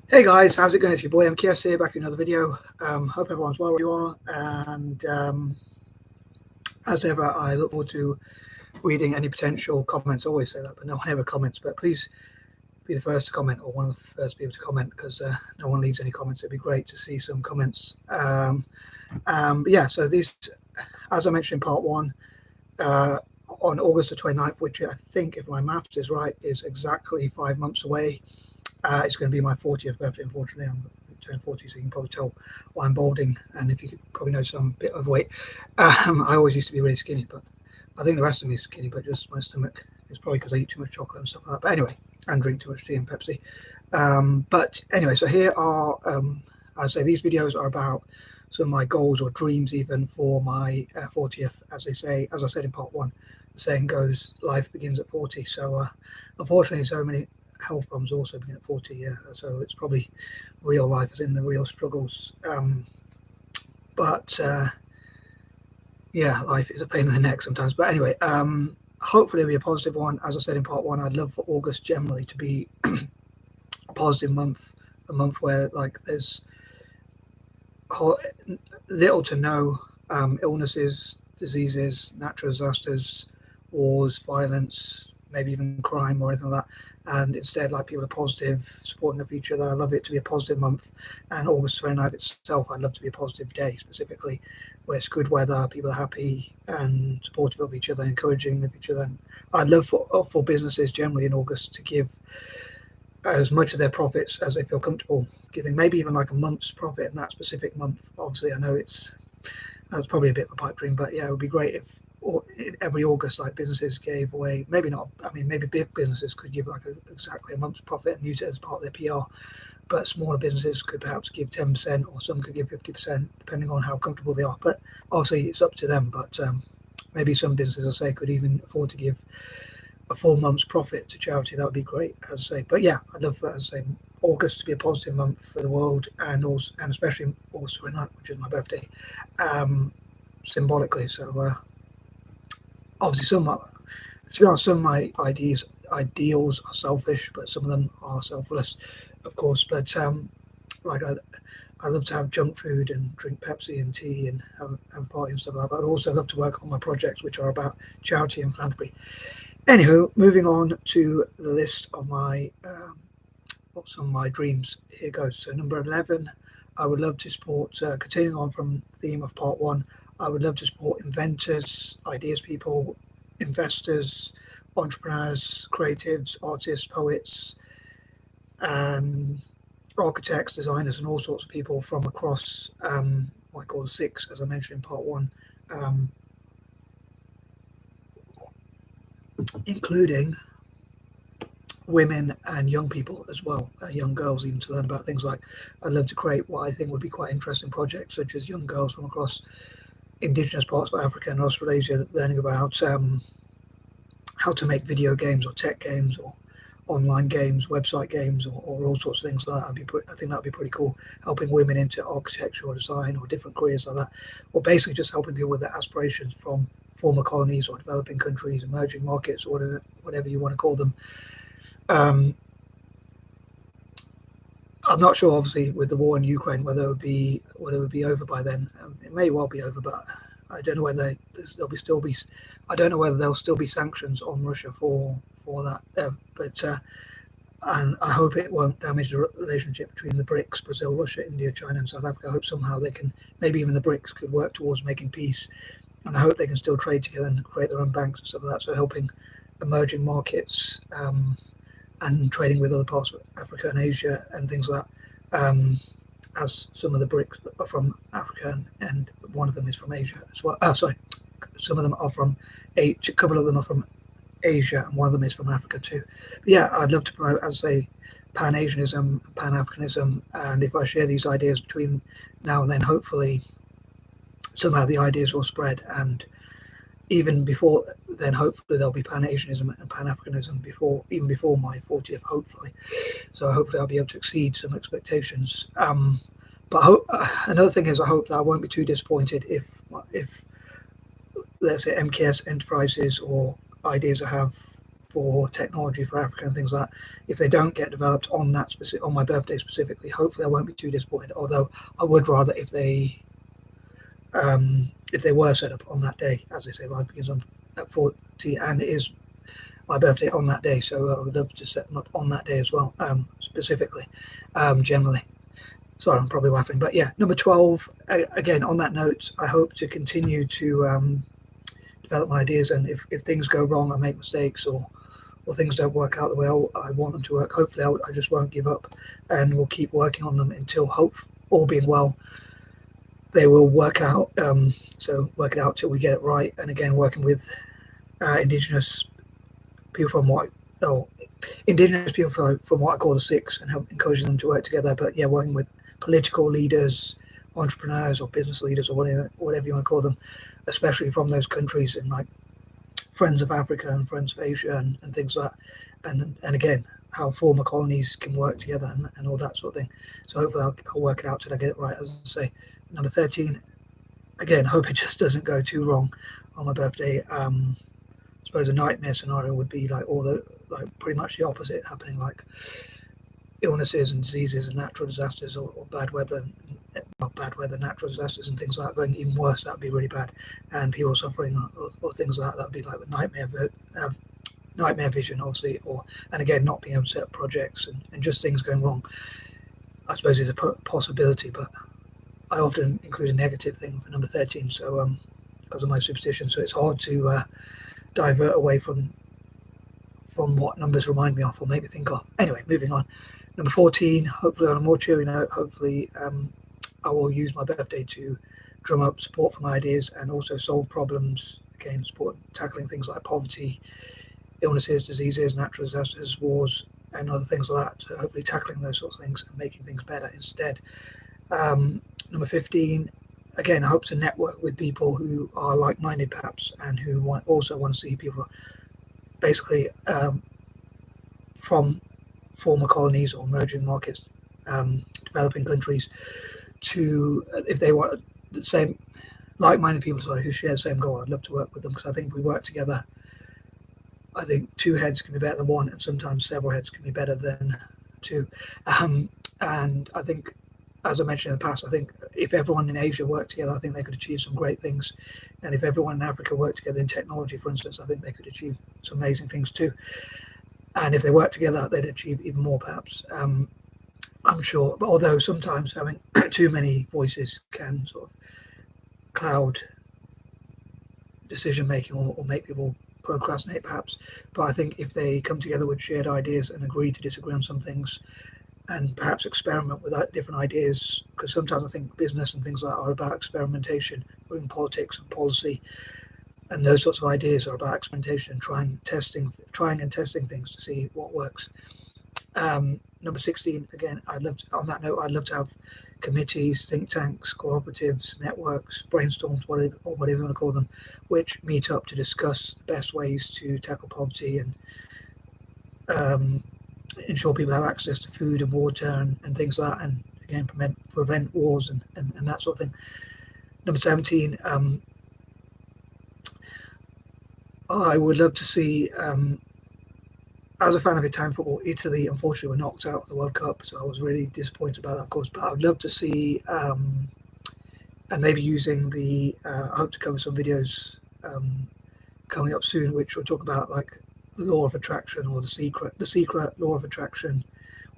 Hey guys, how's it going? It's your boy M.K.S here, back in another video. Hope everyone's well where you are, and as ever, I look forward to reading any potential comments. I always say that, but no one ever comments. But please be the first to comment, or one of the first people to comment, because no one leaves any comments. It'd be great to see some comments. But yeah, so these, as I mentioned in part one, on August the 29th, which I think, if my maths is right, is exactly 5 months away. It's going to be my 40th birthday. Unfortunately, I'm turning 40, so you can probably tell why I'm balding. And if you could probably notice, I'm a bit overweight. I always used to be really skinny, but I think the rest of me is skinny, but just my stomach is probably because I eat too much chocolate and stuff like that. But anyway, and drink too much tea and Pepsi. But anyway, so here are, I say these videos are about some of my goals or dreams, even for my 40th, as they say, as I said in part one. The saying goes, life begins at 40. So unfortunately, so many health problems also begin at 40. Yeah, so it's probably real life, as in the real struggles. But yeah, life is a pain in the neck sometimes. But anyway, hopefully it'll be a positive one. As I said in part one, I'd love for August generally to be a positive month, a month where like there's little to no illnesses, diseases, natural disasters, wars, violence, maybe even crime or anything like that. And instead, like, people are positive, supporting of each other. I love it to be a positive month. And August 29th itself, I'd love to be a positive day, specifically, where it's good weather, people are happy and supportive of each other, encouraging of each other. And I'd love for businesses generally in August to give as much of their profits as they feel comfortable giving, maybe even like a month's profit in that specific month. Obviously, I know that's probably a bit of a pipe dream, but yeah, it would be great if every August, like, businesses gave away, maybe not, I mean, maybe big businesses could give like exactly a month's profit and use it as part of their PR, but smaller businesses could perhaps give 10%, or some could give 50%, depending on how comfortable they are. But obviously, it's up to them. But maybe some businesses, I say, could even afford to give a full month's profit to charity. That would be great, as I say. But yeah, I'd love for, as I say, August to be a positive month for the world, and also, and especially August 29th, which is my birthday, symbolically. So obviously, to be honest, some of my ideals are selfish, but some of them are selfless, of course. But like I love to have junk food and drink Pepsi and tea and have a party and stuff like that. But I'd also love to work on my projects, which are about charity and philanthropy. Anywho, moving on to the list of my some of my dreams. Here goes. So number 11, I would love to support. Continuing on from the theme of part one, I would love to support inventors, ideas people, investors, entrepreneurs, creatives, artists, poets, and architects, designers, and all sorts of people from across what I call the six, as I mentioned in part one, including women and young people as well, young girls, even, to learn about things like, I'd love to create what I think would be quite interesting projects, such as young girls from across indigenous parts of Africa and Australasia learning about how to make video games or tech games or online games, website games, or all sorts of things like that. I think that'd be pretty cool. Helping women into architecture or design or different careers like that, or basically just helping people with their aspirations from former colonies or developing countries, emerging markets, or whatever you want to call them. I'm not sure, obviously, with the war in Ukraine, whether it would be over by then. It may well be over, but I don't know whether I don't know whether there'll still be sanctions on Russia for that. But and I hope it won't damage the relationship between the BRICS: Brazil, Russia, India, China, and South Africa. I hope somehow they can, maybe even the BRICS could work towards making peace, and I hope they can still trade together and create their own banks and stuff like that. So helping emerging markets. And trading with other parts of Africa and Asia and things like that, as some of the BRICS are from Africa and one of them is from Asia as well. Sorry, some of them are from a couple of them are from Asia and one of them is from Africa too. But yeah, I'd love to promote, as I say, Pan-Asianism, Pan-Africanism, and if I share these ideas between now and then, hopefully somehow the ideas will spread, and even before then, hopefully there'll be Pan-Asianism and Pan-Africanism even before my 40th, hopefully. So hopefully I'll be able to exceed some expectations. But another thing is, I hope that I won't be too disappointed if let's say M.K.S Enterprises or ideas I have for technology for Africa and things like that, if they don't get developed on my birthday specifically, hopefully I won't be too disappointed. Although I would rather if they were set up on that day. As I say, life begins at 40, and it is my birthday on that day, so I would love to set them up on that day as well, specifically, generally. Sorry, I'm probably laughing, but yeah, number 12. Again, on that note, I hope to continue to develop my ideas, and if things go wrong, I make mistakes, or things don't work out the way I want them to work. Hopefully, I just won't give up, and we'll keep working on them until, all being well, they will work out. So work it out till we get it right. And again, working with indigenous people from what I call the six, and help encouraging them to work together. But yeah, working with political leaders, entrepreneurs, or business leaders, or whatever you want to call them, especially from those countries, and like Friends of Africa and Friends of Asia and things like that. And again, how former colonies can work together and all that sort of thing. So hopefully I'll work it out till I get it right. As I say, number 13. Again, hope it just doesn't go too wrong on my birthday. I suppose a nightmare scenario would be like pretty much the opposite happening, like illnesses and diseases and natural disasters, or bad weather, natural disasters and things like that going even worse. That'd be really bad, and people suffering, or things like that. That'd be like the nightmare vision, obviously. And again, not being able to set up projects and just things going wrong, I suppose, is a possibility. But I often include a negative thing for number 13, so because of my superstition, so it's hard to divert away from what numbers remind me of or make me think of. Anyway, moving on. Number 14, hopefully on a more cheery note, hopefully I will use my birthday to drum up support for my ideas and also solve problems, again, tackling things like poverty, illnesses, diseases, natural disasters, wars, and other things like that. So hopefully tackling those sorts of things and making things better instead. Number 15, again, I hope to network with people who are like-minded, perhaps, and who also want to see people basically from former colonies or emerging markets, developing countries, to, if they want the same like-minded people, who share the same goal, I'd love to work with them, because I think if we work together, I think two heads can be better than one, and sometimes several heads can be better than two. And I think, as I mentioned in the past, I think if everyone in Asia worked together, I think they could achieve some great things. And if everyone in Africa worked together in technology, for instance, I think they could achieve some amazing things too. And if they worked together, they'd achieve even more, perhaps. I'm sure. But although sometimes having too many voices can sort of cloud decision making, or make people procrastinate, perhaps. But I think if they come together with shared ideas and agree to disagree on some things, and perhaps experiment with different ideas, because sometimes I think business and things like that are about experimentation, or in politics and policy, and those sorts of ideas are about experimentation and trying and testing things to see what works. Number 16, again, I'd love to have committees, think tanks, cooperatives, networks, brainstorms, whatever you want to call them, which meet up to discuss the best ways to tackle poverty and ensure people have access to food and water and things like that, and again prevent wars and that sort of thing. Number 17, I would love to see, as a fan of Italian football, Italy unfortunately were knocked out of the World Cup, so I was really disappointed about that, of course. But I would love to see, and maybe using I hope to cover some videos coming up soon, which will talk about like the law of attraction, or the secret law of attraction,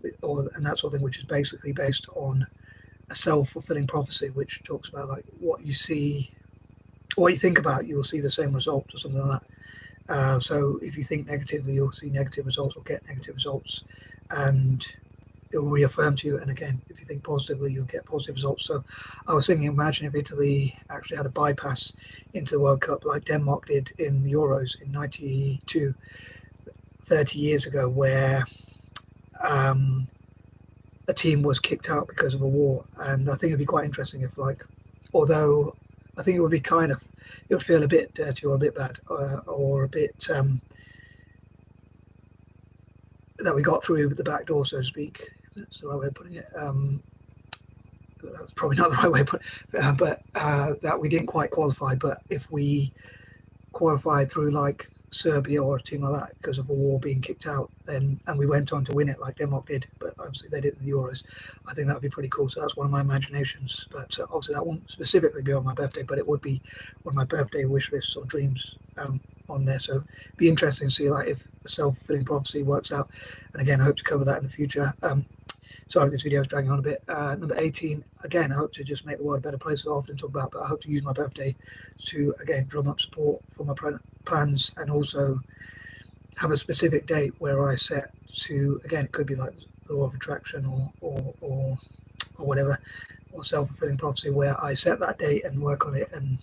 and that sort of thing, which is basically based on a self-fulfilling prophecy, which talks about like what you think about, you will see the same result, or something like that. So if you think negatively, you'll see negative results or get negative results, and it will reaffirm to you. And again, if you think positively, you'll get positive results. So I was thinking, imagine if Italy actually had a bypass into the World Cup like Denmark did in Euros in 92, 30 years ago, where a team was kicked out because of a war. And I think it'd be quite interesting if, like, although I think it would feel a bit dirty or a bit bad, or a bit that we got through the back door, so to speak, if that's the right way of putting it. That's probably not the right way of putting it, but that we didn't quite qualify. But if we qualified through like Serbia or a team like that because of a war being kicked out, then and we went on to win it like Denmark did, but obviously they did in the Euros. I think that would be pretty cool. So that's one of my imaginations. But obviously that won't specifically be on my birthday, but it would be one of my birthday wish lists or dreams on there. So it'd be interesting to see like if a self-fulfilling prophecy works out. And again, I hope to cover that in the future. Sorry if this video is dragging on a bit. Number 18, again, I hope to just make the world a better place, as I often talk about, but I hope to use my birthday to, again, drum up support for my plans and also have a specific date where I set to, again, it could be like the law of attraction or whatever, or self-fulfilling prophecy, where I set that date and work on it and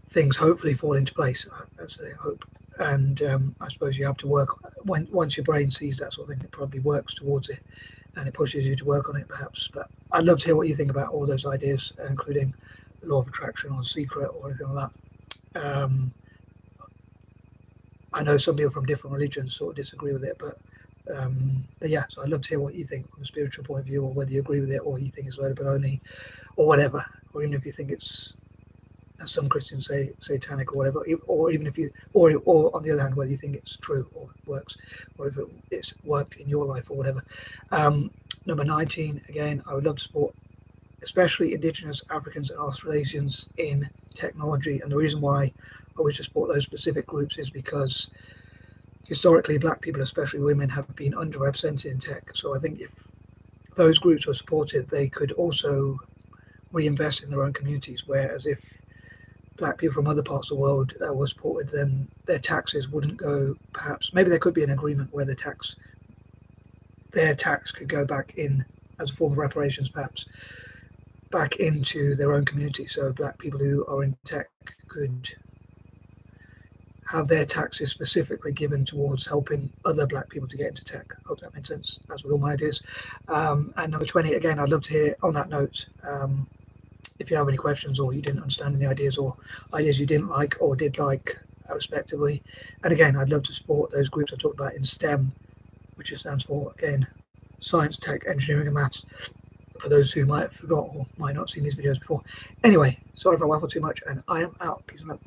things hopefully fall into place. That's a hope. And I suppose you have to work, once your brain sees that sort of thing, it probably works towards it and it pushes you to work on it perhaps. But I'd love to hear what you think about all those ideas, including the law of attraction or secret or anything like that. I know some people from different religions sort of disagree with it, but yeah, so I'd love to hear what you think from a spiritual point of view, or whether you agree with it or you think it's load of baloney or whatever, or even if you think it's, as some Christians say, satanic or whatever, or even if you, or on the other hand, whether you think it's true or works, or if it's worked in your life or whatever. Number 19, again, I would love to support especially Indigenous Africans and Australasians in technology. And the reason why I wish to support those specific groups is because historically Black people, especially women, have been underrepresented in tech. So I think if those groups were supported, they could also reinvest in their own communities, whereas if Black people from other parts of the world were supported, then their taxes wouldn't go, perhaps, maybe there could be an agreement where their tax could go back in as a form of reparations, perhaps, back into their own community. So Black people who are in tech could have their taxes specifically given towards helping other Black people to get into tech. I hope that makes sense, as with all my ideas. And number 20, again, I'd love to hear on that note, if you have any questions or you didn't understand any ideas or ideas you didn't like or did like, respectively. And again, I'd love to support those groups I talked about in STEM, which stands for, again, science, tech, engineering and maths, for those who might have forgot or might not have seen these videos before. Anyway, sorry if I waffle too much, and I am out. Peace and love.